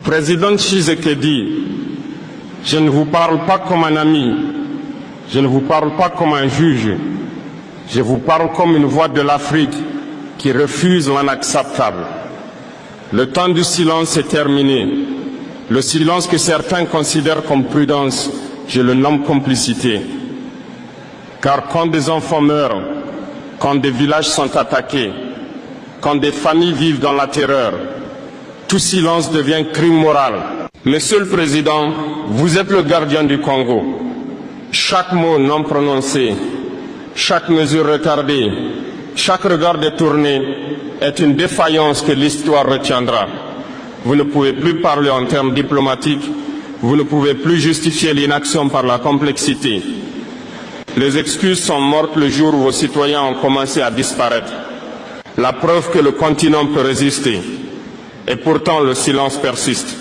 Président Tshisekedi, je ne vous parle pas comme un ami, je ne vous parle pas comme un juge, je vous parle comme une voix de l'Afrique qui refuse l'inacceptable. Le temps du silence est terminé. Le silence que certains considèrent comme prudence, je le nomme complicité. Car quand des enfants meurent, quand des villages sont attaqués, quand des familles vivent dans la terreur, tout silence devient crime moral. Monsieur le Président, vous êtes le gardien du Congo. Chaque mot non prononcé, chaque mesure retardée, chaque regard détourné est une défaillance que l'histoire retiendra. Vous ne pouvez plus parler en termes diplomatiques, vous ne pouvez plus justifier l'inaction par la complexité. Les excuses sont mortes le jour où vos citoyens ont commencé à disparaître. La preuve que le continent peut résister. Et pourtant, le silence persiste.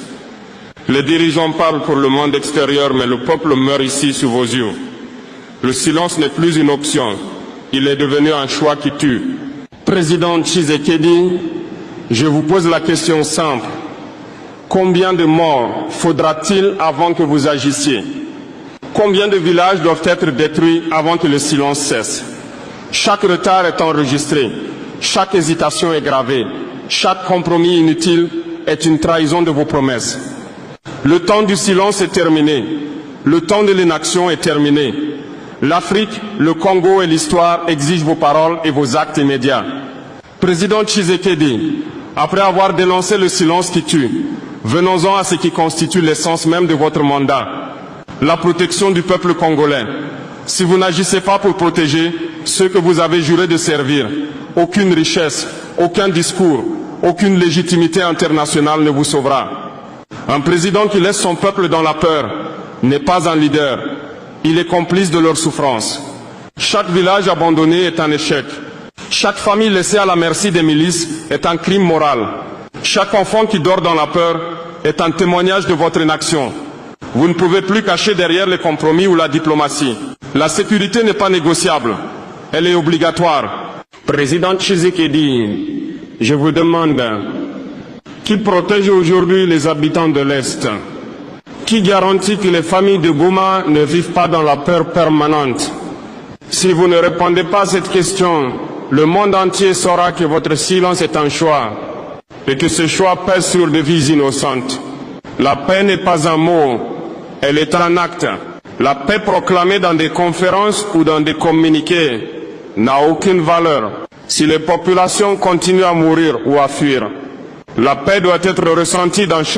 Les dirigeants parlent pour le monde extérieur, mais le peuple meurt ici sous vos yeux. Le silence n'est plus une option. Il est devenu un choix qui tue. Président Tshisekedi, je vous pose la question simple. Combien de morts faudra-t-il avant que vous agissiez? Combien de villages doivent être détruits avant que le silence cesse? Chaque retard est enregistré. Chaque hésitation est gravée. Chaque compromis inutile est une trahison de vos promesses. Le temps du silence est terminé. Le temps de l'inaction est terminé. L'Afrique, le Congo et l'histoire exigent vos paroles et vos actes immédiats. Président Tshisekedi, après avoir dénoncé le silence qui tue, venons-en à ce qui constitue l'essence même de votre mandat, la protection du peuple congolais. Si vous n'agissez pas pour protéger ceux que vous avez juré de servir, aucune richesse, aucun discours, aucune légitimité internationale ne vous sauvera. Un président qui laisse son peuple dans la peur n'est pas un leader. Il est complice de leur souffrance. Chaque village abandonné est un échec. Chaque famille laissée à la merci des milices est un crime moral. Chaque enfant qui dort dans la peur est un témoignage de votre inaction. Vous ne pouvez plus cacher derrière les compromis ou la diplomatie. La sécurité n'est pas négociable. Elle est obligatoire. Président Tshisekedi, je vous demande, qui protège aujourd'hui les habitants de l'Est? Qui garantit que les familles de Goma ne vivent pas dans la peur permanente? Si vous ne répondez pas à cette question, le monde entier saura que votre silence est un choix et que ce choix pèse sur des vies innocentes. La paix n'est pas un mot, elle est un acte. La paix proclamée dans des conférences ou dans des communiqués n'a aucune valeur si les populations continuent à mourir ou à fuir. La paix doit être ressentie dans chaque